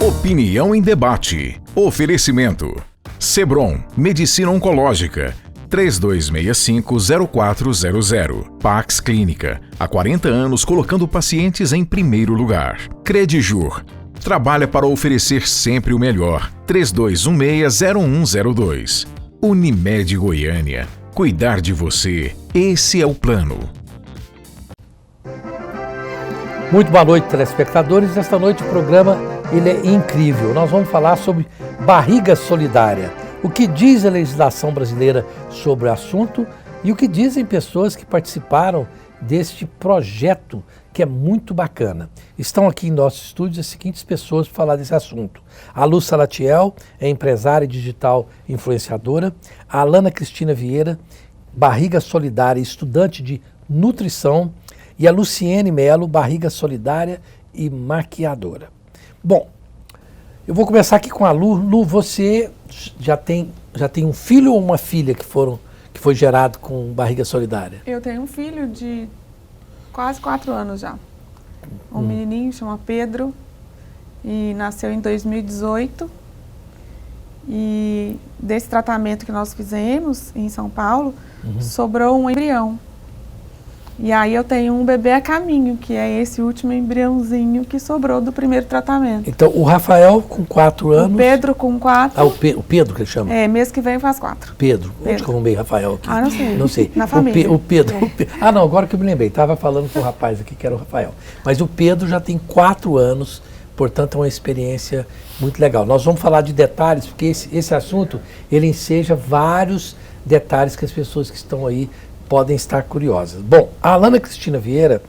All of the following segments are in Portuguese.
Opinião em debate. Oferecimento. Sebron, Medicina Oncológica. 3265-0400. Pax Clínica. Há 40 anos colocando pacientes em primeiro lugar. Credijur. Trabalha para oferecer sempre o melhor. 3216-0102. Unimed Goiânia. Cuidar de você. Esse é o plano. Muito boa noite, telespectadores. Esta noite o programa ele é incrível. Nós vamos falar sobre barriga solidária. O que diz a legislação brasileira sobre o assunto e o que dizem pessoas que participaram deste projeto que é muito bacana. Estão aqui em nosso estúdio as seguintes pessoas para falar desse assunto. A Lu Salatiel, é empresária digital influenciadora. A Alana Cristina Vieira, barriga solidária, estudante de nutrição. E a Luciene Melo, barriga solidária e maquiadora. Bom, eu vou começar aqui com a Lu. Lu, você já tem um filho ou uma filha que foi gerado com barriga solidária? Eu tenho um filho de quase 4 anos já. Um menininho, chama Pedro, e nasceu em 2018. E desse tratamento que nós fizemos em São Paulo, sobrou um embrião. E aí eu tenho um bebê a caminho, que é esse último embriãozinho que sobrou do primeiro tratamento. Então, o Rafael com 4 anos... O Pedro com 4. Ah, o Pedro que ele chama? É, mês que vem faz 4. Pedro. Onde que eu arrumei Rafael aqui? Ah, não sei. Não sei. Na família. O Pedro. Ah, não, agora que eu me lembrei. Estava falando com o rapaz aqui, que era o Rafael. Mas o Pedro já tem 4 anos, portanto é uma experiência muito legal. Nós vamos falar de detalhes, porque esse assunto, ele enseja vários detalhes que as pessoas que estão aí podem estar curiosas. Bom, a Alana Cristina Vieira,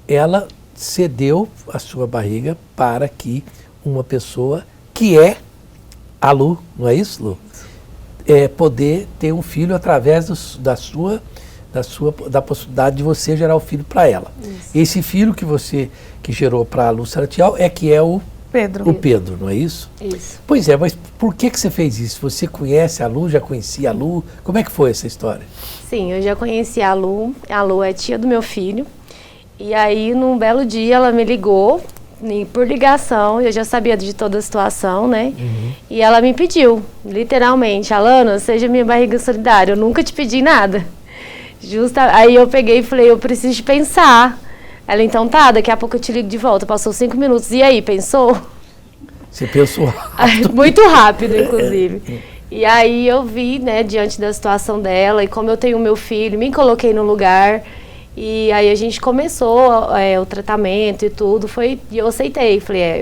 ela cedeu a sua barriga para que uma pessoa, que é a Lu, não é isso, Lu? Poder ter um filho através da possibilidade de você gerar o filho para ela. Isso. Esse filho que gerou para a Lu Salatiel que é o Pedro, não é isso? Isso. Pois é, mas por que você fez isso? Você conhece a Lu, já conhecia a Lu? Como é que foi essa história? Sim, eu já conheci a Lu é tia do meu filho, e aí num belo dia ela me ligou, e por ligação, eu já sabia de toda a situação, né? E ela me pediu, literalmente, Alana, seja minha barriga solidária, eu nunca te pedi nada. Aí eu peguei e falei, eu preciso de pensar. Ela, então tá, daqui a pouco eu te ligo de volta. Passou 5 minutos. E aí, pensou? Você pensou rápido. Muito rápido, inclusive. E aí eu vi, né, diante da situação dela, e como eu tenho meu filho, me coloquei no lugar. E aí a gente começou o tratamento e tudo. E eu aceitei. Falei,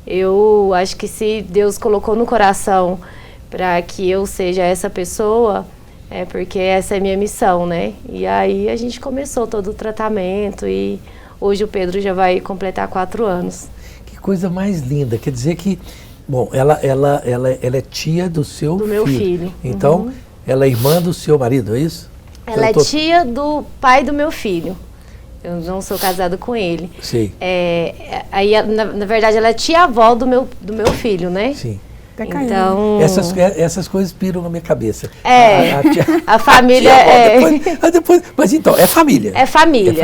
eu acho que se Deus colocou no coração para que eu seja essa pessoa, é porque essa é a minha missão, né? E aí a gente começou todo o tratamento e hoje o Pedro já vai completar 4 anos. Que coisa mais linda, quer dizer que, bom, ela é tia do seu filho. Do meu filho. Então, ela é irmã do seu marido, é isso? Ela é tia do pai do meu filho. Eu não sou casada com ele. Sim. Aí, na verdade, ela é tia-avó do meu filho, né? Sim. Então, essas coisas piram na minha cabeça. A família mas então, é família. É a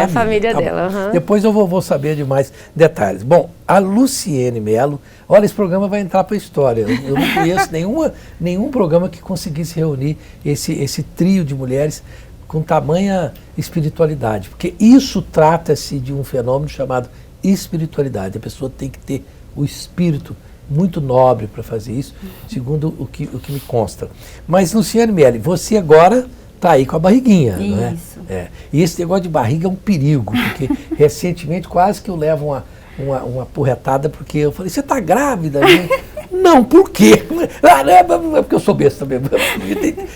família tá dela. Depois eu vou saber de mais detalhes. Bom, a Luciene Melo, olha, esse programa vai entrar para a história. Eu não conheço nenhum programa que conseguisse reunir esse trio de mulheres com tamanha espiritualidade. Porque isso trata-se de um fenômeno chamado espiritualidade. A pessoa tem que ter o espírito muito nobre para fazer isso, segundo o que me consta. Mas, Luciane Melo, você agora está aí com a barriguinha, isso. Não é? E esse negócio de barriga é um perigo, porque recentemente quase que eu levo uma porretada, porque eu falei, você está grávida? Não, por quê? É porque eu sou besta mesmo,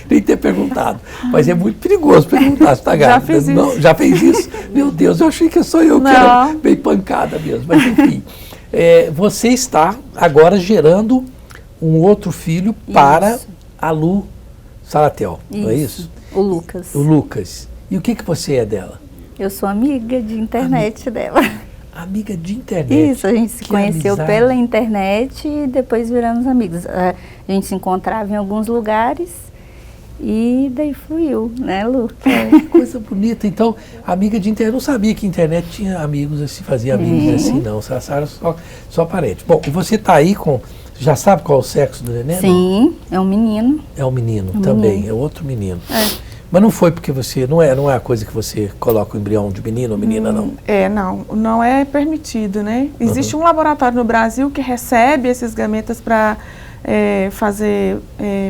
nem ter perguntado. Mas é muito perigoso perguntar se está grávida. Já fiz isso. Não, já fez isso? Meu Deus, eu achei que sou eu que era bem pancada mesmo, mas enfim. Você está agora gerando um outro filho para a Lu Salatiel, não é isso? O Lucas. O Lucas. E o que você é dela? Eu sou amiga de internet dela. Amiga de internet? Isso, a gente se conheceu pela internet e depois viramos amigos. A gente se encontrava em alguns lugares E daí fluiu, né, Lu? Que coisa bonita. Então, amiga de internet, eu não sabia que internet tinha amigos assim, fazia amigos assim, não. Sassara só parente. Bom, e você tá aí com, já sabe qual é o sexo do neném? Sim, é um menino. É um menino também, é outro menino. Mas não foi porque você, não é a coisa que você coloca o embrião de menino ou menina, não? Não é permitido, né? Existe um laboratório no Brasil que recebe esses gametas para fazer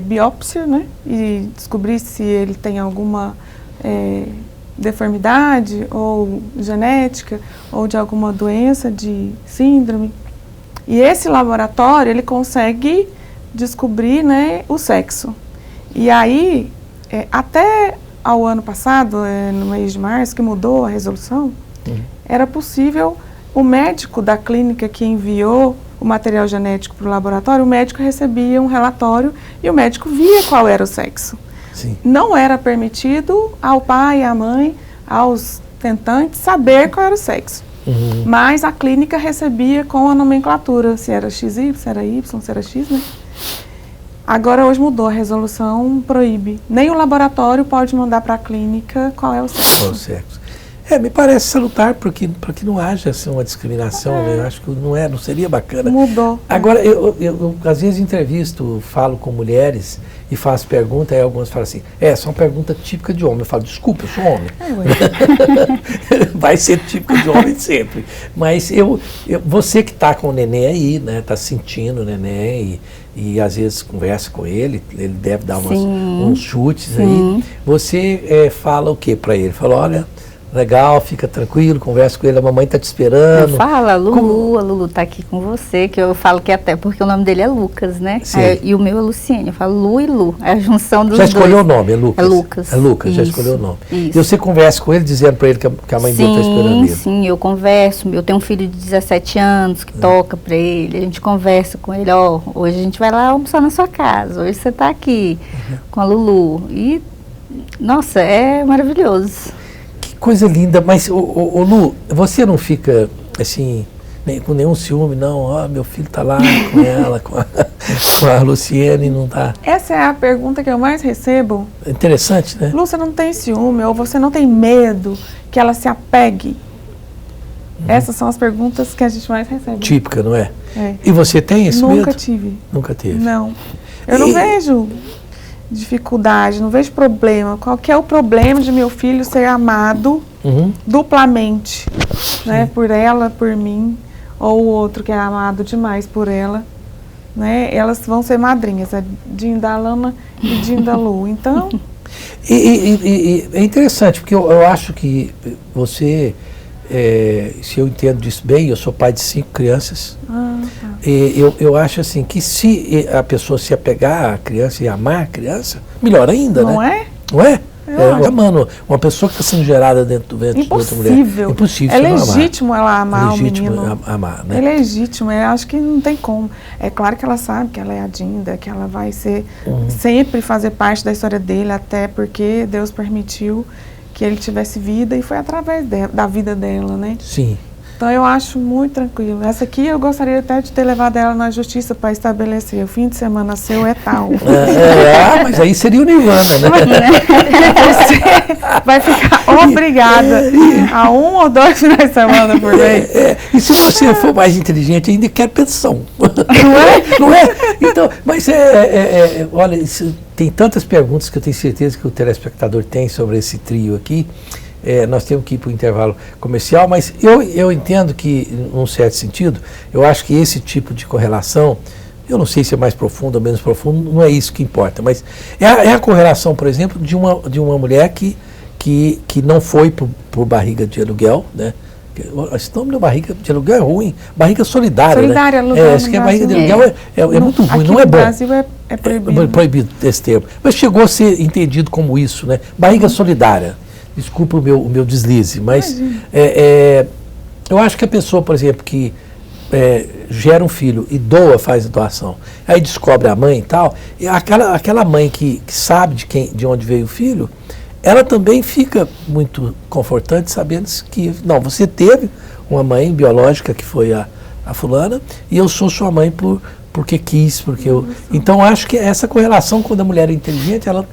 biópsia, né? E descobrir se ele tem alguma deformidade ou genética ou de alguma doença, de síndrome. E esse laboratório, ele consegue descobrir, né, o sexo. E aí, até ao ano passado, no mês de março, que mudou a resolução, era possível o médico da clínica que enviou o material genético para o laboratório, o médico recebia um relatório e o médico via qual era o sexo. Sim. Não era permitido ao pai, à mãe, aos tentantes saber qual era o sexo. Mas a clínica recebia com a nomenclatura, se era XY, se era Y, se era X, né? Agora, hoje mudou, a resolução proíbe. Nem o laboratório pode mandar para a clínica qual é o sexo. Qual é o sexo. Me parece salutar para que não haja assim, uma discriminação, né? Eu acho que não seria bacana. Mudou. Agora, eu às vezes entrevisto, falo com mulheres e faço pergunta, aí algumas falam assim, essa é uma pergunta típica de homem. Eu falo, desculpa, eu sou homem. Vai ser típica de homem sempre. Mas você que está com o neném aí, né? Está sentindo o neném e às vezes conversa com ele deve dar uns chutes aí. Você fala o que para ele? Fala, olha, legal, fica tranquilo, conversa com ele, a mamãe está te esperando. Fala, a Lulu está aqui com você, que eu falo que até porque o nome dele é Lucas, né? E o meu é Luciene, eu falo Lu e Lu, é a junção dos dois. Já escolheu o nome, é Lucas? É Lucas. É Lucas, já escolheu o nome. Isso. E você conversa com ele dizendo para ele que a mãe dele está esperando ele? Sim, eu converso, eu tenho um filho de 17 anos que toca para ele, a gente conversa com ele, hoje a gente vai lá almoçar na sua casa, hoje você está aqui com a Lulu. E, nossa, é maravilhoso. Coisa linda, mas Lu, você não fica assim, com nenhum ciúme, não? Meu filho está lá com ela, com a Luciene, não está. Essa é a pergunta que eu mais recebo. Interessante, né? Lu, você não tem ciúme ou você não tem medo que ela se apegue? Essas são as perguntas que a gente mais recebe. Típica, não é? E você tem esse medo? Nunca tive. Nunca teve? Não. Eu não vejo dificuldade, não vejo problema. Qual que é o problema de meu filho ser amado duplamente, né? Por ela, por mim, ou o outro que é amado demais por ela, né? Elas vão ser madrinhas, a Dindalana e Dindalu. Então... E é interessante, porque eu acho que você, se eu entendo disso bem, eu sou pai de 5 crianças, eu acho assim, que se a pessoa se apegar à criança e amar a criança, melhor ainda, não né? Não é? Amando uma pessoa que está sendo gerada dentro do ventre de outra mulher. Impossível. É legítimo ela amar o menino. Amar, né? É legítimo, eu acho que não tem como. É claro que ela sabe que ela é a Dinda, que ela vai ser sempre fazer parte da história dele, até porque Deus permitiu que ele tivesse vida e foi através da vida dela, né? Sim. Então eu acho muito tranquilo. Essa aqui eu gostaria até de ter levado ela na justiça para estabelecer. O fim de semana seu é tal. Mas aí seria o Nirvana, né? Você vai ficar obrigada a 1 ou 2 finais de semana por mês. E se você for mais inteligente, ainda quer pensão. Não é? Então, mas olha, tem tantas perguntas que eu tenho certeza que o telespectador tem sobre esse trio aqui. Nós temos que ir para o intervalo comercial, mas eu entendo que, num certo sentido, eu acho que esse tipo de correlação, eu não sei se é mais profundo ou menos profundo, não é isso que importa, mas é a correlação, por exemplo, de uma mulher que não foi por barriga de aluguel, né? Esse nome da barriga de aluguel é ruim, barriga solidária, solidária, né? Aluguel Acho que a barriga de aluguel é muito ruim, não é bom. No Brasil é proibido. É proibido esse termo, mas chegou a ser entendido como isso, né? Barriga solidária. Desculpa o meu deslize, mas eu acho que a pessoa, por exemplo, que gera um filho e faz a doação, aí descobre a mãe e tal, e aquela mãe que sabe de onde veio o filho, ela também fica muito confortante sabendo que, não, você teve uma mãe biológica que foi a fulana, e eu sou sua mãe por porque quis, porque eu... Então, acho que essa correlação, quando a mulher é inteligente, ela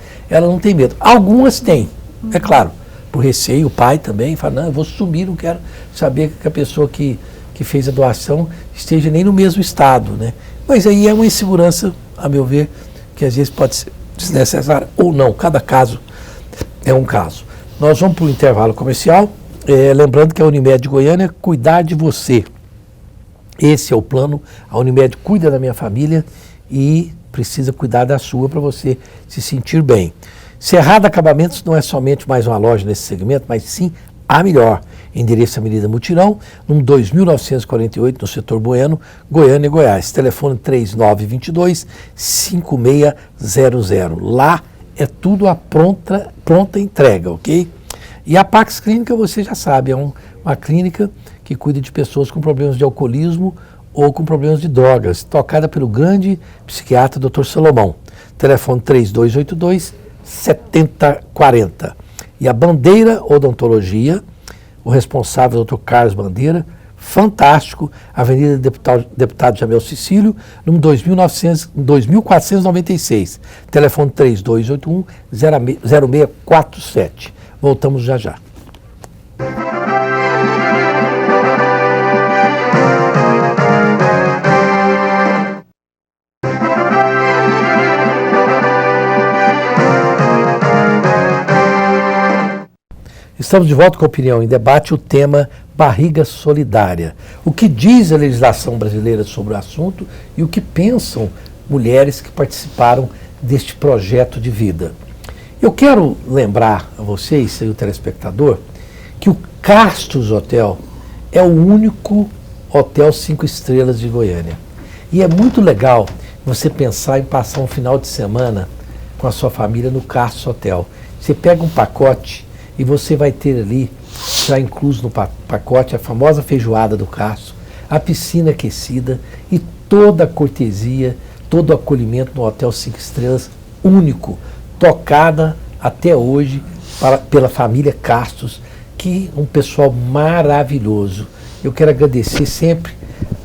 não tem medo. Algumas têm, é claro, por receio, o pai também fala, não, eu vou sumir, não quero saber que a pessoa que fez a doação esteja nem no mesmo estado, né? Mas aí é uma insegurança, a meu ver, que às vezes pode ser desnecessária ou não, cada caso é um caso. Nós vamos para o intervalo comercial, lembrando que a Unimed de Goiânia cuidar de você. Esse é o plano, a Unimed cuida da minha família e precisa cuidar da sua para você se sentir bem. Cerrado Acabamentos não é somente mais uma loja nesse segmento, mas sim a melhor. Endereço Avenida Mutirão, número 2948, no setor Bueno, Goiânia, Goiás. Telefone 3922-5600. Lá é tudo a pronta entrega, ok? E a Pax Clínica, você já sabe, é uma clínica que cuida de pessoas com problemas de alcoolismo ou com problemas de drogas, tocada pelo grande psiquiatra Dr. Salomão. Telefone 3282-7040. E a Bandeira Odontologia, o responsável, Dr. Carlos Bandeira, fantástico, Avenida Deputado Jamel Cecílio, número 2496, telefone 3281-0647. Voltamos já já. Estamos de volta com a Opinião em Debate, o tema barriga solidária. O que diz a legislação brasileira sobre o assunto e o que pensam mulheres que participaram deste projeto de vida. Eu quero lembrar a vocês e o telespectador que o Castros Hotel é o único hotel 5 estrelas de Goiânia. E é muito legal você pensar em passar um final de semana com a sua família no Castros Hotel. Você pega um pacote e você vai ter ali, já incluso no pacote, a famosa feijoada do Castro, a piscina aquecida e toda a cortesia, todo o acolhimento no Hotel 5 Estrelas, único, tocada até hoje pela família Castros, que um pessoal maravilhoso. Eu quero agradecer sempre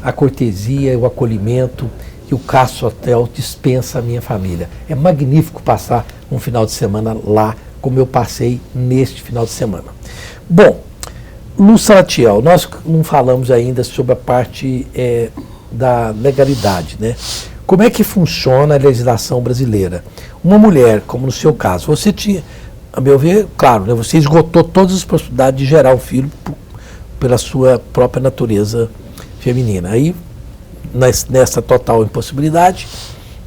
a cortesia, o acolhimento que o Castros Hotel dispensa à minha família. É magnífico passar um final de semana lá, como eu passei neste final de semana. Bom, Lu Salatiel, nós não falamos ainda sobre a parte da legalidade, né? Como é que funciona a legislação brasileira? Uma mulher, como no seu caso, você tinha, a meu ver, claro, né, você esgotou todas as possibilidades de gerar um filho pela sua própria natureza feminina. Aí, nessa total impossibilidade,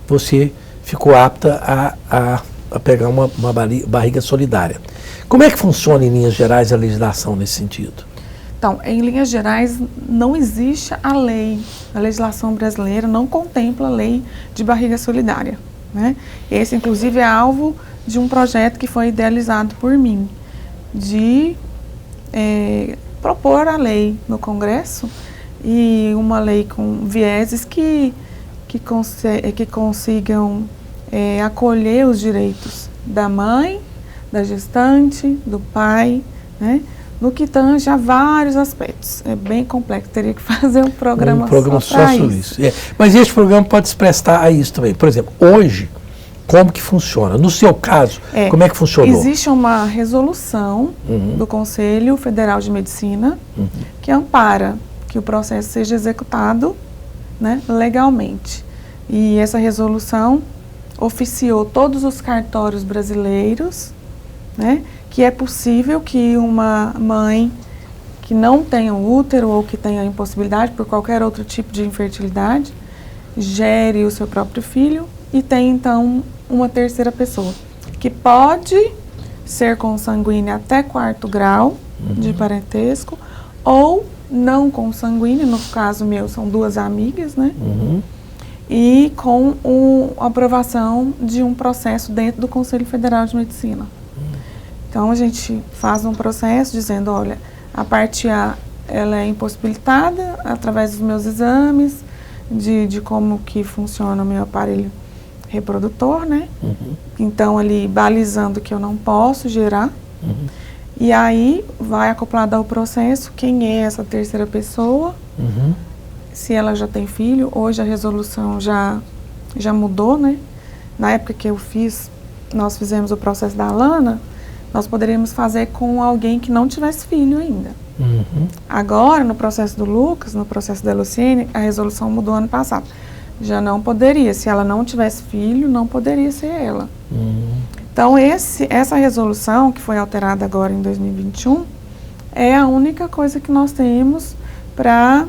você ficou apta a pegar uma barriga solidária. Como é que funciona, em linhas gerais, a legislação nesse sentido? Então, em linhas gerais, não existe a lei. A legislação brasileira não contempla a lei de barriga solidária, né? Esse, inclusive, é alvo de um projeto que foi idealizado por mim, de propor a lei no Congresso, e uma lei com vieses que consigam acolher os direitos da mãe, da gestante, do pai, né? No que tange a vários aspectos. É bem complexo, teria que fazer um programa só sobre isso. Mas este programa pode se prestar a isso também. Por exemplo, hoje, como que funciona? No seu caso, como é que funcionou? Existe uma resolução do Conselho Federal de Medicina que ampara que o processo seja executado, né, legalmente. E essa resolução oficiou todos os cartórios brasileiros, né, que é possível que uma mãe que não tenha um útero ou que tenha impossibilidade por qualquer outro tipo de infertilidade gere o seu próprio filho e tem então uma terceira pessoa que pode ser consanguínea até 4º grau de parentesco ou não consanguínea, no caso meu são 2 amigas, né? E com a aprovação de um processo dentro do Conselho Federal de Medicina. Então, a gente faz um processo dizendo, olha, a parte A, ela é impossibilitada através dos meus exames, de como que funciona o meu aparelho reprodutor, né? Então, ali, balizando que eu não posso gerar. E aí, vai acoplado ao processo quem é essa terceira pessoa, se ela já tem filho. Hoje a resolução já mudou, né? Na época que nós fizemos o processo da Alana, nós poderíamos fazer com alguém que não tivesse filho ainda. Uhum. Agora, no processo do Lucas, no processo da Luciene, a resolução mudou ano passado. Já não poderia. Se ela não tivesse filho, não poderia ser ela. Então, essa resolução, que foi alterada agora em 2021, é a única coisa que nós temos para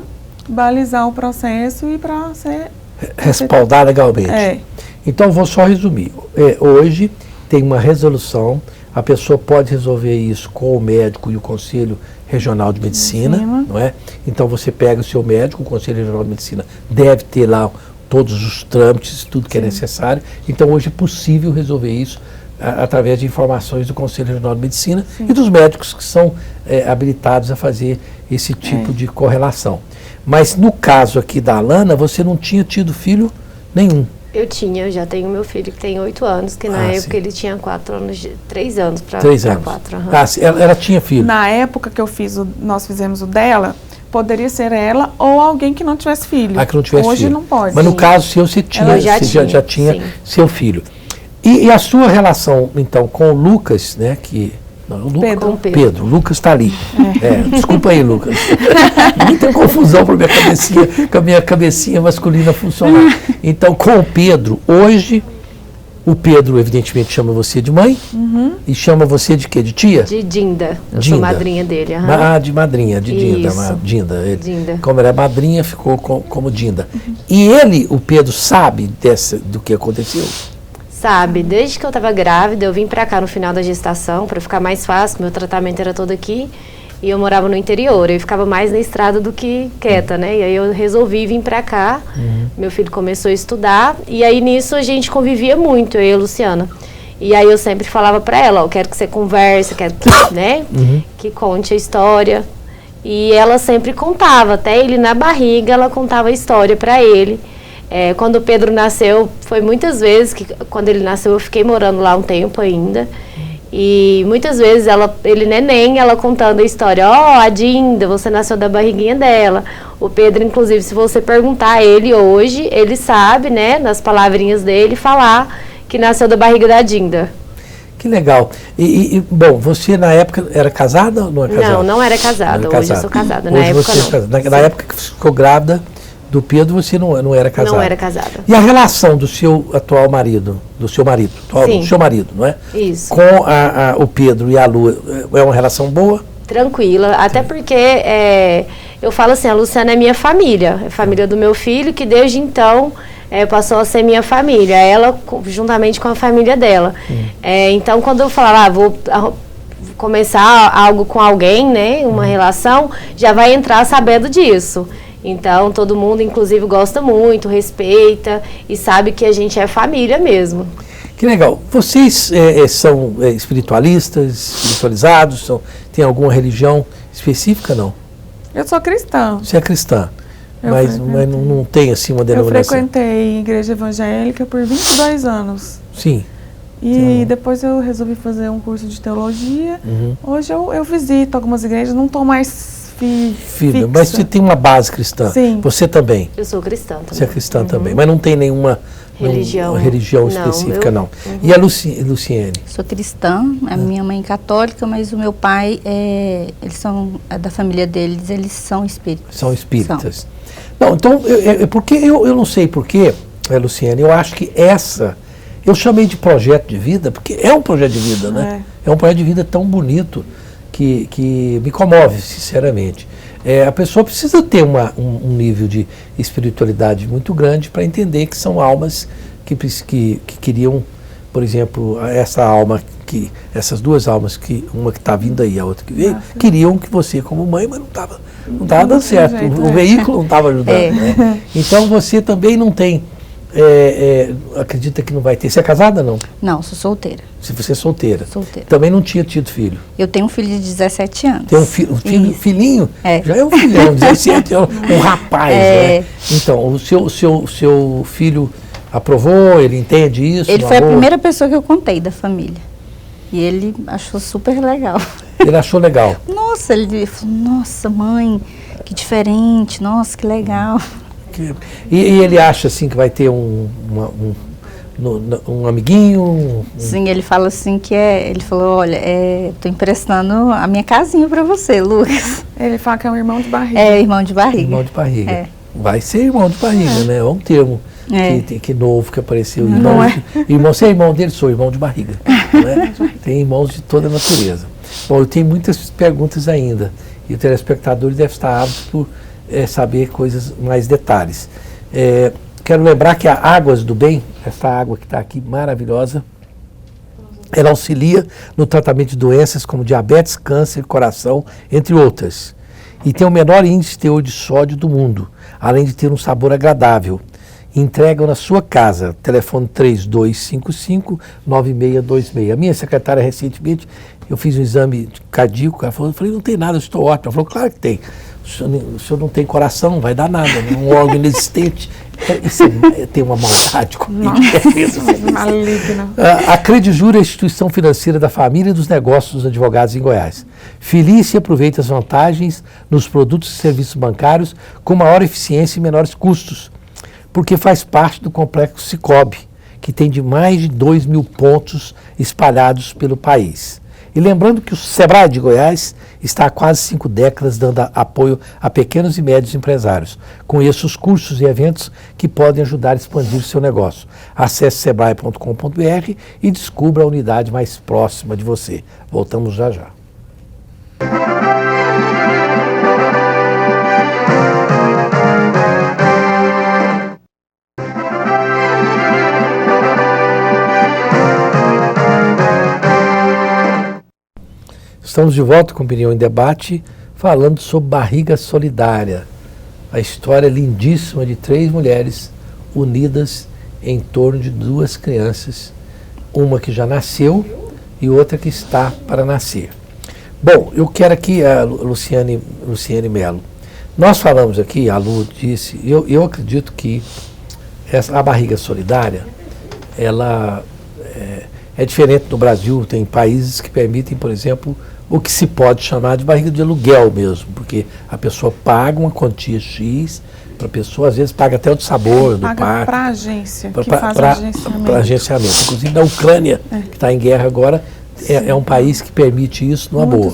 balizar o processo e para ser respaldada legalmente. Então, vou só resumir. Hoje tem uma resolução, a pessoa pode resolver isso com o médico e o Conselho Regional de Medicina, não é? Então, você pega o seu médico, o Conselho Regional de Medicina deve ter lá todos os trâmites, tudo que é necessário. Então, hoje é possível resolver isso através de informações do Conselho Regional de Medicina e dos médicos que são habilitados a fazer esse tipo de correlação. Mas no caso aqui da Alana, você não tinha tido filho nenhum. Eu já tenho meu filho que tem 8 anos, que na época ele tinha 3 anos para 4. Ela tinha filho. Na época que nós fizemos o dela, poderia ser ela ou alguém que não tivesse filho. Que não tivesse Hoje filho. não pode. Mas no caso seu, você já tinha seu filho. E a sua relação, então, com o Lucas, né, Pedro. O Lucas está ali. Desculpa aí, Lucas. Muita confusão para a minha cabecinha masculina funcionar. Então, com o Pedro, hoje, o Pedro, evidentemente, chama você de mãe. E chama você de quê? De tia? De Dinda. Eu sou madrinha dele. De madrinha, de Dinda. Dinda. Como era madrinha, ficou como Dinda. E ele, o Pedro, sabe do que aconteceu? Sabe, desde que eu estava grávida, eu vim para cá no final da gestação, para ficar mais fácil, meu tratamento era todo aqui, e eu morava no interior, eu ficava mais na estrada do que quieta, né? E aí eu resolvi vir para cá, meu filho começou a estudar, e aí nisso a gente convivia muito, eu e a Luciana. E aí eu sempre falava para ela, eu quero que você converse, quero que, né, que conte a história. E ela sempre contava, até ele na barriga, ela contava a história para ele. Quando o Pedro nasceu, foi muitas vezes que quando ele nasceu eu fiquei morando lá um tempo ainda. E muitas vezes ele neném, ela contando a história, a Dinda, você nasceu da barriguinha dela. O Pedro, inclusive, se você perguntar a ele hoje, ele sabe, né, nas palavrinhas dele, falar que nasceu da barriga da Dinda. Que legal. Bom, você na época era casada ou não era casada? Não era casada. Hoje eu sou casada. Na época não. Na época que ficou grávida do Pedro, você não era casada? Não era casada. E a relação do seu atual marido, do seu marido, não é? Isso. Com o Pedro e a Lu, é uma relação boa? Tranquila, até porque eu falo assim, a Luciana é minha família, é família do meu filho, que desde então passou a ser minha família, ela juntamente com a família dela. Então, quando eu falava, vou começar algo com alguém, né, uma relação, já vai entrar sabendo disso. Então, todo mundo, inclusive, gosta muito, respeita e sabe que a gente é família mesmo. Que legal. Vocês são espiritualizados? Tem alguma religião específica, não? Eu sou cristã. Você é cristã, mas não tem, assim, uma denominação? Eu frequentei igreja evangélica por 22 anos. Sim. E depois eu resolvi fazer um curso de teologia. Hoje eu visito algumas igrejas, não estou mais fixa. Mas você tem uma base cristã? Sim. Você também? Eu sou cristã também. Você é cristã também, mas não tem nenhuma religião específica, não. E a Luciene? Sou cristã, a minha mãe é católica, mas o meu pai, eles são, da família deles, eles são espíritas. São espíritas. Não, então, porque eu não sei porquê, Luciene, eu acho que eu chamei de projeto de vida, porque é um projeto de vida, né? É um projeto de vida tão bonito que me comove, sinceramente. A pessoa precisa ter um nível de espiritualidade muito grande para entender que são almas que queriam, por exemplo, essas duas almas, uma que está vindo aí, a outra que veio, queriam que você, como mãe, mas não estava dando certo. O veículo não estava ajudando. Né? Então você também não tem. Acredita que não vai ter. Você é casada, não? Não, sou solteira. Se você é solteira. Solteira. Também não tinha tido filho. Eu tenho um filho de 17 anos. Tem um filhinho? Já é um filhão, 17 anos, um rapaz, né? Então, o seu filho aprovou, ele entende isso? Ele foi a primeira pessoa que eu contei da família. E ele achou super legal. Ele achou legal? Nossa, nossa, ele falou, nossa, mãe, que diferente, nossa, que legal. E ele acha assim que vai ter um amiguinho? Sim, ele fala assim ele falou, olha, tô emprestando a minha casinha para você, Lucas. Ele fala que é um irmão de barriga. É, irmão de barriga. Irmão de barriga. É. Vai ser irmão de barriga, né? É um termo que novo que apareceu. Você é irmão dele? Sou irmão de barriga. Né? Tem irmãos de toda a natureza. Bom, eu tenho muitas perguntas ainda. E o telespectador deve estar ávido por saber mais detalhes. Quero lembrar que a Águas do Bem, essa água que está aqui maravilhosa, ela auxilia no tratamento de doenças como diabetes, câncer, coração, entre outras. E tem o menor índice de teor de sódio do mundo, além de ter um sabor agradável. Entregam na sua casa, telefone 3255-9626. A minha secretária, recentemente, eu fiz um exame cardíaco, ela falou, eu falei, não tem nada, eu estou ótimo. Ela falou, claro que tem. O senhor não tem coração, não vai dar nada, né? Um órgão inexistente. Isso tem uma maldade comigo. Maligna. A Credijur é a instituição financeira da família e dos negócios dos advogados em Goiás. Filie-se e aproveite as vantagens nos produtos e serviços bancários com maior eficiência e menores custos, porque faz parte do complexo Cicobi, que tem mais de 2.000 pontos espalhados pelo país. E lembrando que o Sebrae de Goiás está há quase 5 décadas dando apoio a pequenos e médios empresários. Conheça os cursos e eventos que podem ajudar a expandir o seu negócio. Acesse sebrae.com.br e descubra a unidade mais próxima de você. Voltamos já já. Estamos de volta com Opinião em Debate, falando sobre barriga solidária. A história lindíssima de 3 mulheres unidas em torno de 2 crianças, uma que já nasceu e outra que está para nascer. Bom, eu quero aqui a Luciane Melo. Nós falamos aqui, a Lu disse, eu acredito que a barriga solidária, ela é diferente no Brasil. Tem países que permitem, por exemplo, o que se pode chamar de barriga de aluguel mesmo, porque a pessoa paga uma quantia X para a pessoa, às vezes paga até o sabor do parque. Paga para a agência, que faz o agenciamento. Para agenciamento. Inclusive na Ucrânia, que está em guerra agora, é um país que permite isso numa boa.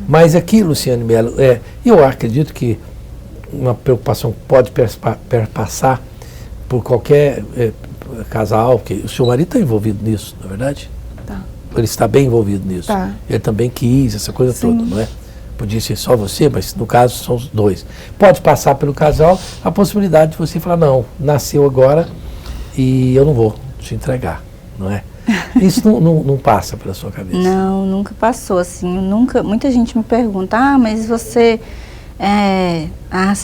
Mas aqui, Luciane Melo, eu acredito que uma preocupação pode perpassar por qualquer casal, porque o seu marido está envolvido nisso, não é verdade? Tá. Ele está bem envolvido nisso. Tá. Ele também quis, essa coisa Sim. toda, não é? Podia ser só você, mas no caso são os 2. Pode passar pelo casal a possibilidade de você falar, não, nasceu agora e eu não vou te entregar, não é? Isso não passa pela sua cabeça? Não, nunca passou, assim, muita gente me pergunta, mas você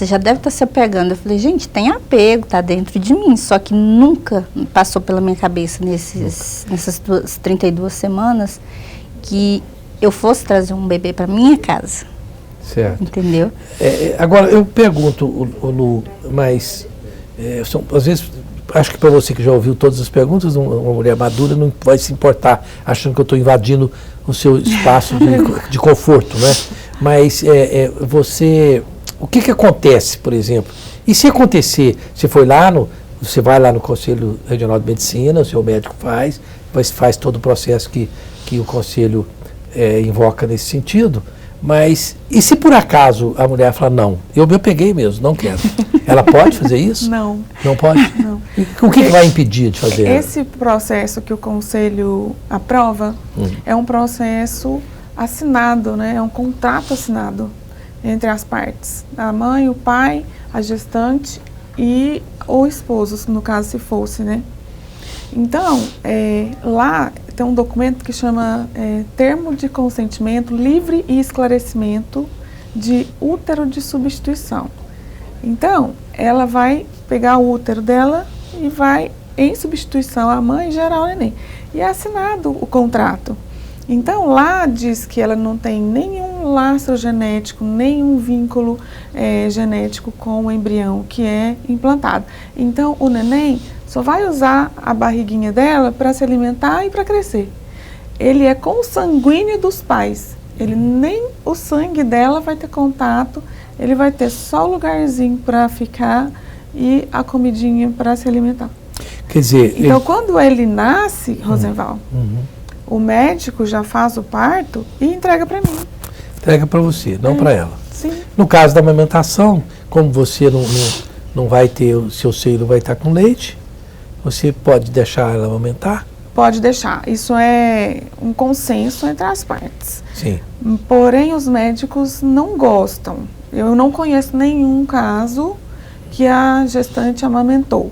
já deve estar se apegando. Eu falei, gente, tem apego, tá dentro de mim, só que nunca passou pela minha cabeça nessas 32 semanas que eu fosse trazer um bebê para minha casa. Certo. Entendeu? Agora, eu pergunto, Lu, mas às vezes, acho que para você que já ouviu todas as perguntas, uma mulher madura não vai se importar achando que eu estou invadindo o seu espaço de conforto, né? Mas o que acontece, por exemplo? E se acontecer, você vai lá no Conselho Regional de Medicina, o seu médico faz todo o processo que o Conselho invoca nesse sentido, mas e se por acaso a mulher falar, não, eu me apeguei mesmo, não quero. Ela pode fazer isso? Não. Não pode? Não. E o que vai impedir de fazer? Esse processo que o Conselho aprova é um processo assinado, né? É um contrato assinado entre as partes, a mãe, o pai, a gestante e o esposo, no caso se fosse, né? Então, lá tem um documento que chama Termo de Consentimento Livre e Esclarecimento de Útero de Substituição. Então, ela vai pegar o útero dela e vai, em substituição à mãe, gerar o neném. E é assinado o contrato. Então, lá diz que ela não tem nenhum lastro genético, nenhum vínculo genético com o embrião que é implantado. Então, o neném só vai usar a barriguinha dela para se alimentar e para crescer. Ele é consanguíneo dos pais. Ele nem o sangue dela vai ter contato, ele vai ter só o lugarzinho para ficar e a comidinha para se alimentar. Quer dizer... Então, quando ele nasce, Rosenval, o médico já faz o parto e entrega para mim. Entrega para você, não para ela. Sim. No caso da amamentação, como você não vai ter, o seu seio não vai estar com leite, você pode deixar ela amamentar? Pode deixar. Isso é um consenso entre as partes. Sim. Porém, os médicos não gostam. Eu não conheço nenhum caso que a gestante amamentou.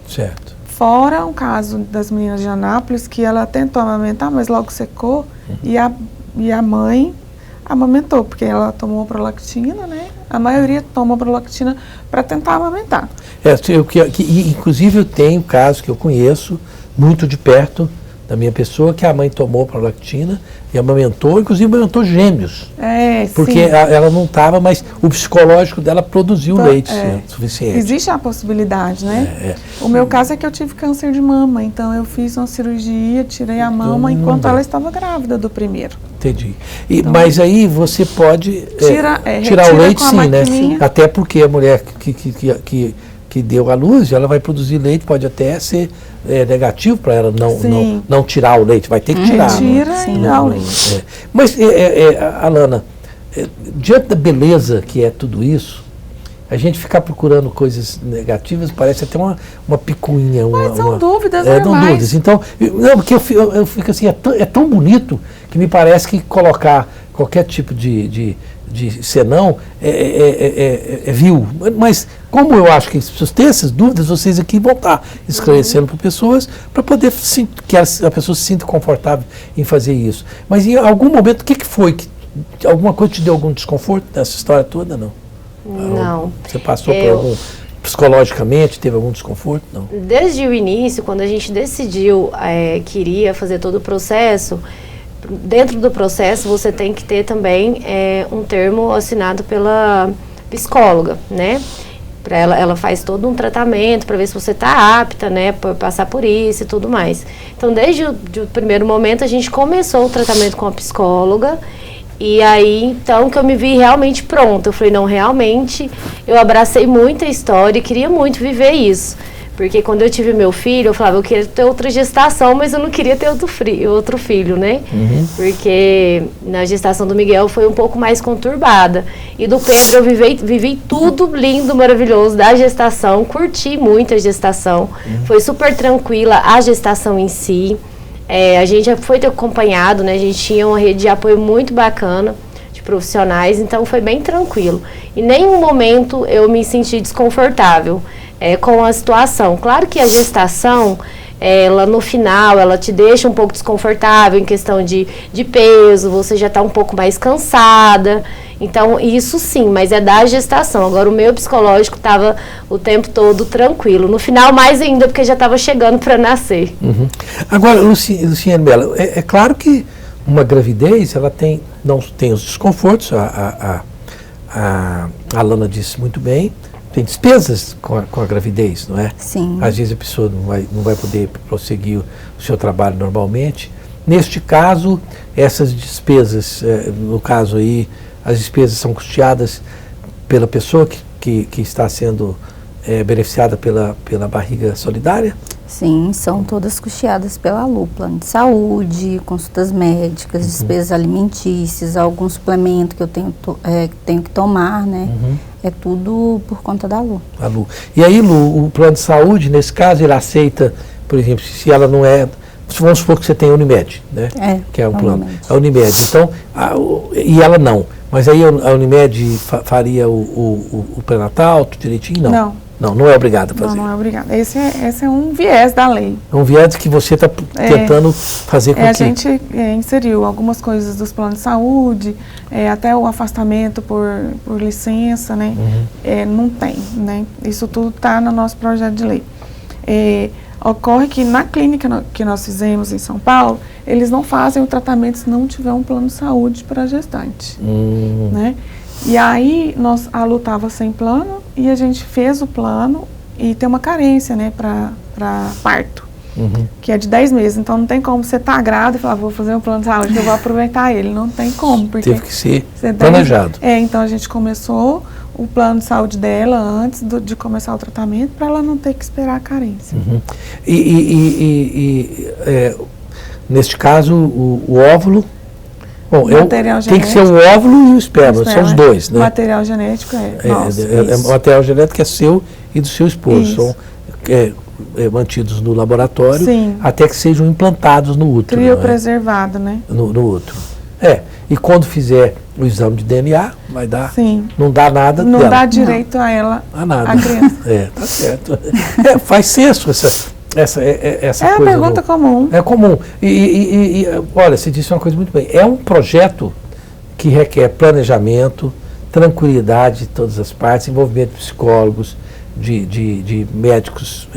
Certo. Fora um caso das meninas de Anápolis, que ela tentou amamentar, mas logo secou, e a mãe amamentou, porque ela tomou prolactina, né? A maioria toma prolactina para tentar amamentar. Inclusive eu tenho casos que eu conheço muito de perto da minha pessoa, que a mãe tomou prolactina e amamentou, inclusive amamentou gêmeos. Porque sim. Ela não estava, mas o psicológico dela produziu leite suficiente. Existe a possibilidade, né? O meu caso é que eu tive câncer de mama, então eu fiz uma cirurgia, tirei a mama enquanto ela estava grávida do primeiro. Entendi. Mas aí você pode tirar o leite, sim, né? Até porque a mulher que deu à luz, ela vai produzir leite, pode até ser negativo para ela não tirar o leite, vai ter que tirar. Tira e dá o leite. Mas, Alana, diante da beleza que é tudo isso, a gente ficar procurando coisas negativas parece até uma picuinha. Mas são dúvidas normais. São dúvidas. Então, porque eu fico assim, é tão bonito que me parece que colocar qualquer tipo de senão é vil. Mas como eu acho que as pessoas têm essas dúvidas, vocês aqui vão estar esclarecendo para pessoas, para poder que a pessoa se sinta confortável em fazer isso. Mas em algum momento, o que foi? Alguma coisa te deu algum desconforto nessa história toda? Não. Não. Você passou por algum... Psicologicamente, teve algum desconforto? Não. Desde o início, quando a gente decidiu que iria fazer todo o processo, dentro do processo você tem que ter também um termo assinado pela psicóloga, né? Ela faz todo um tratamento para ver se você está apta, né, para passar por isso e tudo mais. Então, desde o primeiro momento, a gente começou o tratamento com a psicóloga. E aí, então, que eu me vi realmente pronta. Eu falei, não, realmente, eu abracei muito a história e queria muito viver isso. Porque quando eu tive meu filho, eu falava, eu queria ter outra gestação, mas eu não queria ter outro filho, né? Porque na gestação do Miguel foi um pouco mais conturbada. E do Pedro eu vivi tudo lindo, maravilhoso da gestação, curti muito a gestação. Foi super tranquila a gestação em si. A gente já foi acompanhado, né? A gente tinha uma rede de apoio muito bacana de profissionais, então foi bem tranquilo. Em nenhum momento eu me senti desconfortável com a situação. Claro que a gestação, ela no final, ela te deixa um pouco desconfortável em questão de peso, você já está um pouco mais cansada. Então, isso sim, mas é da gestação. Agora, o meu psicológico estava o tempo todo tranquilo. No final, mais ainda, porque já estava chegando para nascer. Agora, Luciane Mello, é claro que uma gravidez, ela não tem os desconfortos, a Alana disse muito bem, tem despesas com a gravidez, não é? Sim. Às vezes a pessoa não vai poder prosseguir o seu trabalho normalmente. Neste caso, essas despesas, no caso aí, as despesas são custeadas pela pessoa que está sendo beneficiada pela barriga solidária? Sim, são todas custeadas pela LU, plano de saúde, consultas médicas, despesas alimentícias, algum suplemento que eu tenho que tomar, né? É tudo por conta da LU. A LU. E aí, Lu, o plano de saúde, nesse caso, ele aceita, por exemplo, se ela não é... Vamos supor que você tem a Unimed, né? Que é um plano. A Unimed. Então, e ela não. Mas aí a Unimed faria o pré-natal, tudo direitinho? Não é obrigada a fazer. Não é obrigada. Esse é um viés da lei. É um viés que você está tentando fazer com que... A gente inseriu algumas coisas dos planos de saúde, até o afastamento por licença, né? Não tem, né? Isso tudo está no nosso projeto de lei. Ocorre que na clínica que nós fizemos em São Paulo, eles não fazem o tratamento se não tiver um plano de saúde para a gestante, né? E aí a Lu estava sem plano e a gente fez o plano e tem uma carência, né, para parto. que é de 10 meses. Então não tem como você estar grávida e falar, vou fazer um plano de saúde que eu vou aproveitar ele. Não tem como. Porque teve que ser planejado. Então a gente começou o plano de saúde dela antes de começar o tratamento para ela não ter que esperar a carência. Neste caso, o óvulo... Bom, tem que ser o óvulo e o esperma, são os dois, né? O material genético nosso. O material genético é seu e do seu esposo. São mantidos no laboratório. Sim. Até que sejam implantados no útero. Criopreservado, né? No útero. E quando fizer o exame de DNA, vai dar. Sim. Não dá nada não dela. Dá direito a ela, a nada. A criança. Tá certo. Faz senso essa coisa. É uma pergunta comum. É comum. Olha, você disse uma coisa muito bem. É um projeto que requer planejamento, tranquilidade de todas as partes, envolvimento de psicólogos, de médicos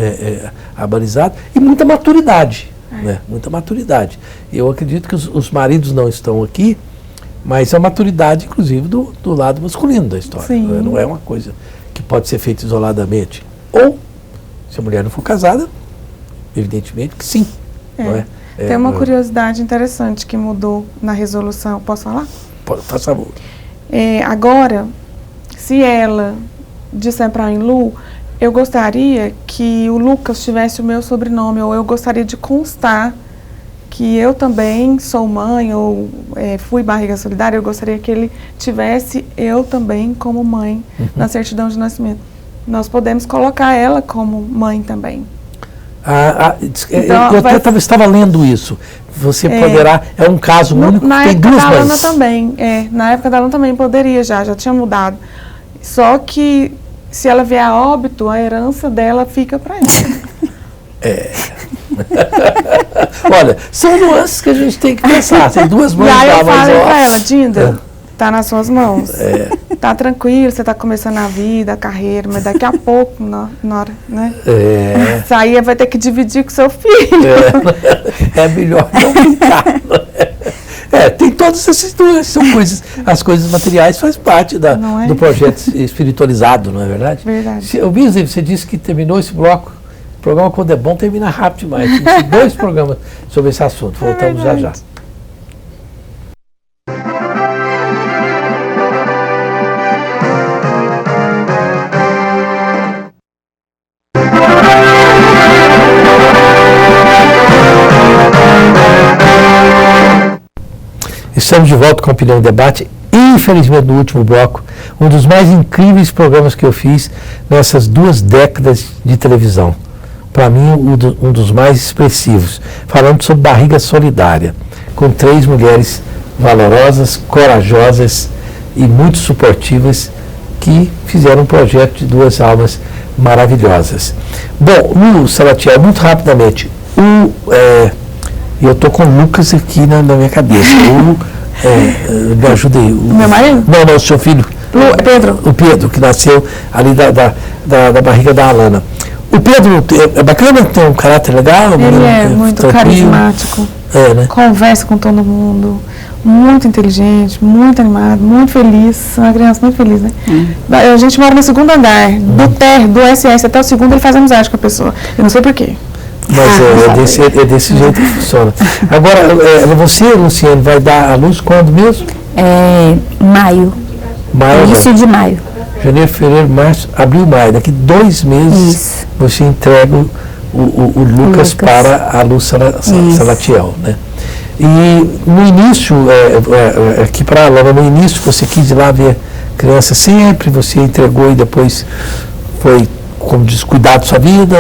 abalizados e muita maturidade. Né? Muita maturidade. Eu acredito que os maridos não estão aqui, mas a maturidade, inclusive, do lado masculino da história. Sim. Não é uma coisa que pode ser feita isoladamente. Ou, se a mulher não for casada, evidentemente que sim. Não é? Tem uma curiosidade interessante que mudou na resolução. Posso falar? Por favor. Agora, se ela disser para a Lu, eu gostaria que o Lucas tivesse o meu sobrenome, ou eu gostaria de constar que eu também sou mãe, ou fui barriga solidária, eu gostaria que ele tivesse eu também como mãe na certidão de nascimento. Nós podemos colocar ela como mãe também. Então, eu estava lendo isso. Você poderá, é um caso único, tem duas mães. Na época da Lana também, na época da Lana também poderia já tinha mudado. Só que se ela vier a óbito, a herança dela fica para ela. Olha, são nuances que a gente tem que pensar. Tem duas mães. E aí eu falei para ela, Dinda, tá nas suas mãos. Tá tranquilo, você tá começando a vida, a carreira, mas daqui a pouco, na hora, né? Isso aí vai ter que dividir com seu filho. É melhor não brincar. Tem todas essas duas, são coisas, as coisas materiais faz parte do projeto espiritualizado, não é verdade? Verdade. O Bispo, você disse que terminou esse bloco, o programa quando é bom termina rápido demais. Tem 2 programas sobre esse assunto, voltamos já. Estamos de volta com a Opinião em Debate. Infelizmente, no último bloco, um dos mais incríveis programas que eu fiz nessas 2 décadas de televisão. Para mim, um dos mais expressivos. Falando sobre barriga solidária, com 3 mulheres valorosas, corajosas e muito suportivas que fizeram um projeto de 2 almas maravilhosas. Bom, Lu Salatiel, muito rapidamente, eu estou com o Lucas aqui na minha cabeça. Me ajuda aí. Meu marido? Não, o seu filho. Pedro. O Pedro, que nasceu ali da barriga da Alana. O Pedro é bacana, tem um caráter legal? Ele é muito carismático. Né? Conversa com todo mundo. Muito inteligente, muito animado, muito feliz. É uma criança muito feliz, né? A gente mora no 2º andar. Do térreo, do SS até o 2º, ele faz amizade com a pessoa. Eu não sei porquê. Mas é desse jeito que funciona. Agora, você, Luciane, vai dar a luz quando mesmo? Maio. Início de maio. Janeiro, fevereiro, março, abril, maio. Daqui 2 meses você entrega o Lucas para a Lu Salatiel, né? E no início, aqui para a Alana, no início você quis ir lá ver criança sempre, você entregou e depois foi, como diz, cuidar da sua vida?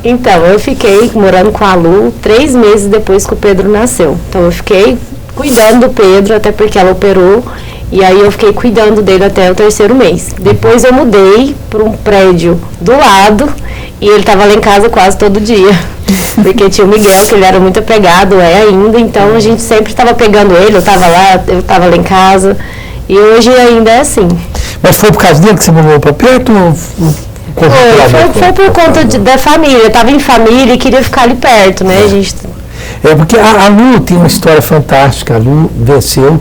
Então, eu fiquei morando com a Lu 3 meses depois que o Pedro nasceu. Então, eu fiquei cuidando do Pedro, até porque ela operou, e aí eu fiquei cuidando dele até o 3º mês. Depois eu mudei para um prédio do lado, e ele estava lá em casa quase todo dia. Porque tinha o Miguel, que ele era muito apegado, ainda, então a gente sempre estava pegando ele, eu estava lá em casa, e hoje ainda é assim. Mas foi por causa dele que você mudou para perto? Foi por conta da família. Eu estava em família e queria ficar ali perto, né? Porque a Lu tem uma história fantástica. A Lu venceu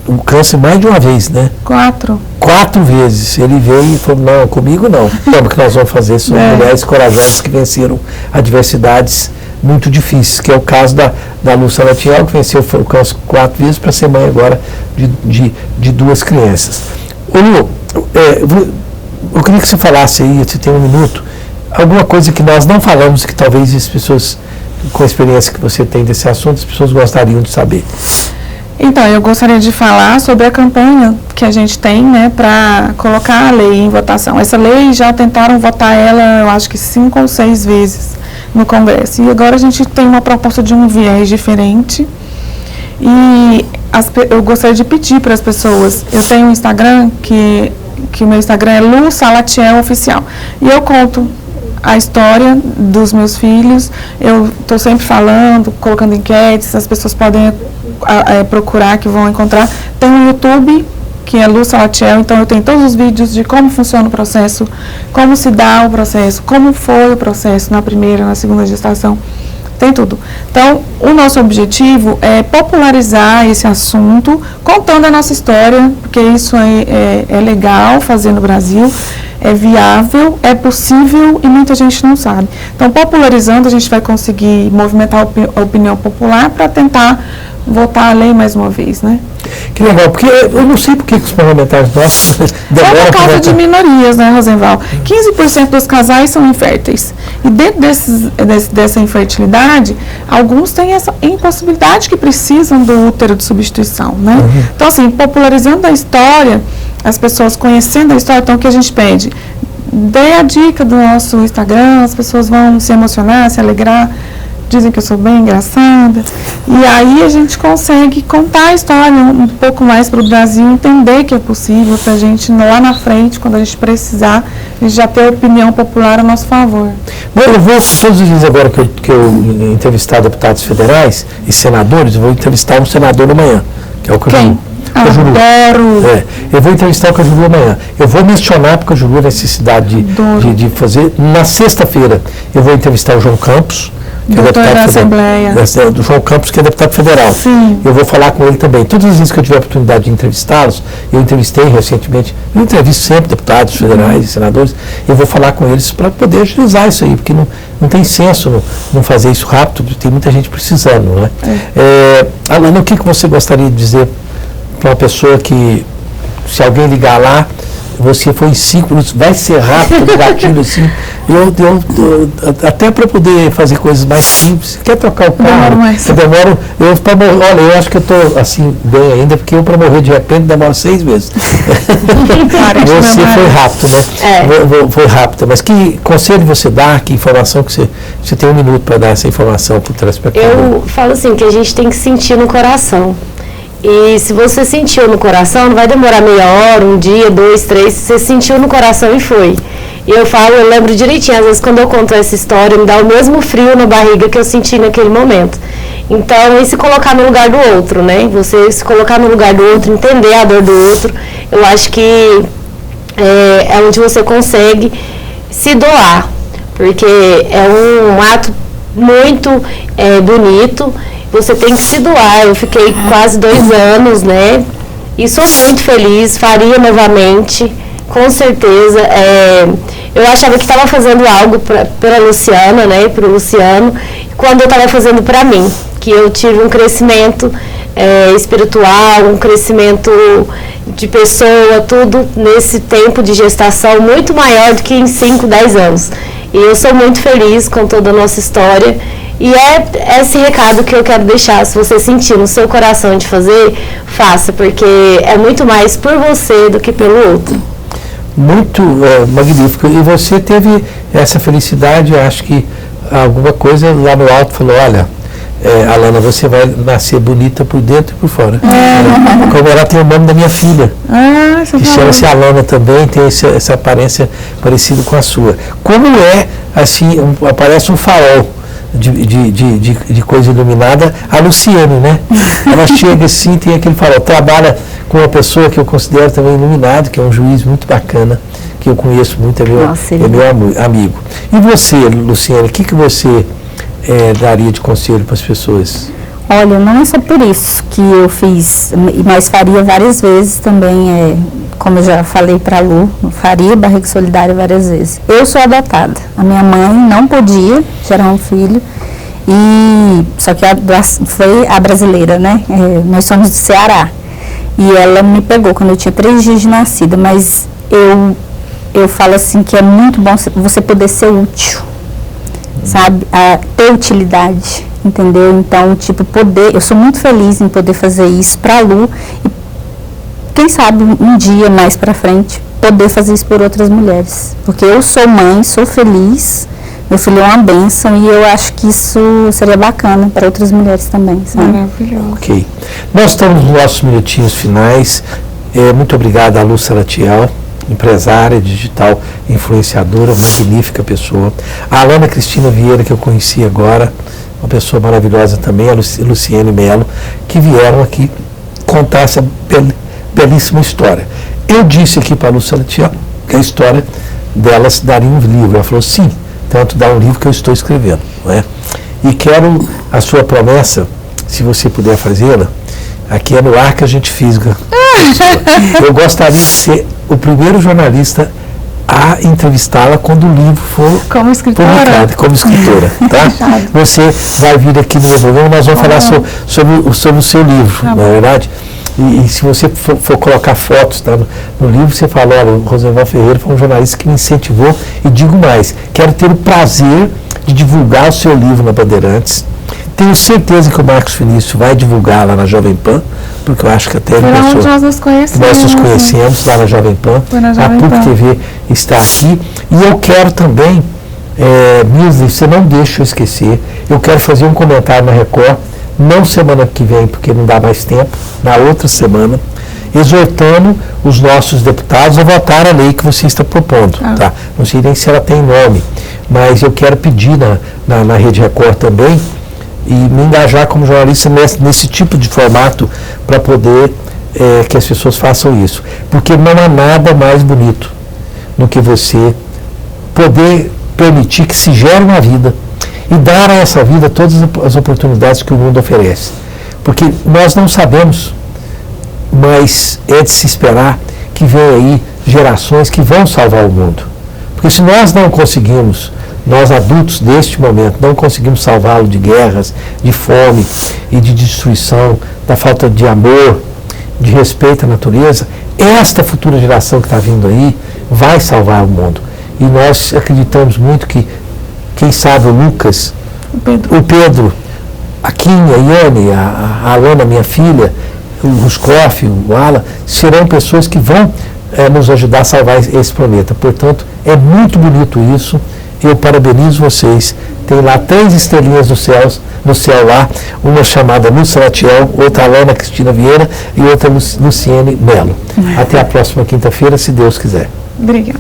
o câncer mais de uma vez, né? 4. 4 vezes. Ele veio e falou, não, comigo não. Como que nós vamos fazer? São mulheres corajosas que venceram adversidades muito difíceis, que é o caso da Lu Salatiel, que venceu o câncer 4 vezes para ser mãe agora de 2 crianças. Ô Lu, eu queria que você falasse aí, você tem um minuto, alguma coisa que nós não falamos, que talvez as pessoas, com a experiência que você tem desse assunto, as pessoas gostariam de saber. Então, eu gostaria de falar sobre a campanha que a gente tem, né, para colocar a lei em votação. Essa lei já tentaram votar ela, eu acho que 5 ou 6 vezes no Congresso. E agora a gente tem uma proposta de um viés diferente. E eu gostaria de pedir para as pessoas, eu tenho um Instagram, que o meu Instagram é Lu Salatiel Oficial. E eu conto a história dos meus filhos, eu estou sempre falando, colocando enquetes, as pessoas podem procurar, que vão encontrar. Tem um YouTube, que é Lu Salatiel, então eu tenho todos os vídeos de como funciona o processo, como se dá o processo, como foi o processo na primeira, na segunda gestação, tem tudo. Então, o nosso objetivo é popularizar esse assunto, contando a nossa história, porque isso é legal fazer no Brasil, é viável, é possível e muita gente não sabe. Então, popularizando, a gente vai conseguir movimentar a opinião popular para tentar votar a lei mais uma vez, né? Que legal, porque eu não sei por que os parlamentares nossos demoram. Só por causa de minorias, né, Rosenval? 15% dos casais são inférteis. E dentro dessa infertilidade, alguns têm essa impossibilidade que precisam do útero de substituição, né? Uhum. Então, assim, popularizando a história, as pessoas conhecendo a história, então o que a gente pede? Dê a dica do nosso Instagram, as pessoas vão se emocionar, se alegrar, dizem que eu sou bem engraçada, e aí a gente consegue contar a história um pouco mais para o Brasil, entender que é possível, para a gente lá na frente, quando a gente precisar, a gente já ter a opinião popular a nosso favor. Bom, eu vou, todos os dias agora que eu entrevistar deputados federais e senadores, eu vou entrevistar um senador amanhã, que é o Cajuru. Quem? Adoro! Eu vou entrevistar o Cajuru amanhã. Eu vou mencionar para o Cajuru a necessidade de fazer. Na sexta-feira, eu vou entrevistar o João Campos, que é deputado da Assembleia. Do João Campos, que é deputado federal. Sim. Eu vou falar com ele também. Todas as vezes que eu tiver a oportunidade de entrevistá-los, eu entrevistei recentemente, eu entrevisto sempre deputados federais e senadores, eu vou falar com eles para poder agilizar isso aí, porque não tem senso não fazer isso rápido, tem muita gente precisando, né? Alana, o que você gostaria de dizer para uma pessoa que, se alguém ligar lá, você foi em 5 minutos, vai ser rápido, no gatilho assim, até para poder fazer coisas mais simples, quer trocar o carro, olha, eu acho que eu estou assim, bem ainda, porque eu para morrer de repente demoro 6 meses. Você foi rápido, né? Foi rápido, mas que conselho você dá, que informação que você tem 1 minuto para dar essa informação para o telespectador? Eu falo assim, que a gente tem que sentir no coração. E se você sentiu no coração, não vai demorar meia hora, 1 dia, 2, 3, você sentiu no coração e foi. E eu lembro direitinho, às vezes quando eu conto essa história, me dá o mesmo frio na barriga que eu senti naquele momento. Então, e se colocar no lugar do outro, né? Você se colocar no lugar do outro, entender a dor do outro, eu acho que é onde você consegue se doar, porque é um ato muito bonito. Você tem que se doar. Eu fiquei quase 2 anos, né? E sou muito feliz, faria novamente, com certeza. Eu achava que estava fazendo algo pela Luciana, né? Para o Luciano, quando eu estava fazendo para mim, que eu tive um crescimento espiritual, um crescimento de pessoa, tudo nesse tempo de gestação muito maior do que em 5, 10 anos. E eu sou muito feliz com toda a nossa história. E é esse recado que eu quero deixar. Se você sentir no seu coração de fazer, faça, porque é muito mais por você do que pelo outro. Muito magnífico. E você teve essa felicidade, acho que alguma coisa lá no alto falou, olha, Alana, você vai nascer bonita por dentro e por fora. Como ela tem o nome da minha filha, que chama-se Alana também, tem essa aparência parecida com a sua. Como assim, aparece um farol de coisa iluminada, a Luciane, né? Ela chega assim, tem aquele farol, trabalha com uma pessoa que eu considero também iluminado, que é um juiz muito bacana, que eu conheço muito, é meu amigo. E você, Luciane, o que você daria de conselho para as pessoas? Olha, não é só por isso que eu fiz, mas faria várias vezes também, como eu já falei para a Lu, faria barriga solidária várias vezes. Eu sou adotada, a minha mãe não podia gerar um filho, só que foi a brasileira, né? Nós somos do Ceará, e ela me pegou quando eu tinha 3 dias de nascida, mas eu falo assim que é muito bom você poder ser útil, sabe? Ter utilidade. Entendeu? Então, tipo, eu sou muito feliz em poder fazer isso para a Lu e, quem sabe, um dia mais para frente, poder fazer isso por outras mulheres. Porque eu sou mãe, sou feliz, meu filho é uma bênção e eu acho que isso seria bacana para outras mulheres também, sabe? Maravilhoso. Ok. Nós estamos nos nossos minutinhos finais. Muito obrigado a Lu Salatiel, empresária digital, influenciadora, magnífica pessoa. A Alana Cristina Vieira, que eu conheci agora, uma pessoa maravilhosa também, a Luciene Melo, que vieram aqui contar essa belíssima história. Eu disse aqui para a Lu Salatiel que a história delas daria um livro. Ela falou, sim, tanto dá um livro que eu estou escrevendo. Não é? E quero a sua promessa, se você puder fazê-la, aqui é no ar que a gente fisga. Eu gostaria de ser o primeiro jornalista a entrevistá-la quando o livro for como escritora, tá? Você vai vir aqui no meu programa, nós vamos falar sobre o seu livro, não é verdade? E se você for colocar fotos, tá, no livro, você fala, olha, o Rosenval Ferreira foi um jornalista que me incentivou, e digo mais, quero ter o prazer de divulgar o seu livro na Bandeirantes. Tenho certeza que o Marcos Vinícius vai divulgar lá na Jovem Pan, porque eu acho que até nós nos conhecemos lá na Jovem Pan, a PUC TV está aqui, e eu quero também, Milzy, você não deixa eu esquecer, eu quero fazer um comentário na Record, não semana que vem, porque não dá mais tempo, na outra semana, exortando os nossos deputados a votar a lei que você está propondo. Tá? Não sei nem se ela tem nome, mas eu quero pedir na Rede Record também, e me engajar como jornalista nesse tipo de formato para poder que as pessoas façam isso. Porque não há nada mais bonito do que você poder permitir que se gere uma vida e dar a essa vida todas as oportunidades que o mundo oferece. Porque nós não sabemos, mas é de se esperar que venham aí gerações que vão salvar o mundo. Porque se nós não conseguimos, nós adultos deste momento, não conseguimos salvá-lo de guerras, de fome e de destruição, da falta de amor, de respeito à natureza, esta futura geração que está vindo aí vai salvar o mundo. E nós acreditamos muito que, quem sabe, o Lucas, o Pedro, a Quinha, a Iane, a Alana, minha filha, o Ruscoff, o Alan, serão pessoas que vão nos ajudar a salvar esse planeta. Portanto, é muito bonito isso. Eu parabenizo vocês. Tem lá 3 estrelinhas no céu lá, uma chamada Lu Salatiel, outra Alana Cristina Vieira e outra Luciene Melo. Até a próxima quinta-feira, se Deus quiser. Obrigada.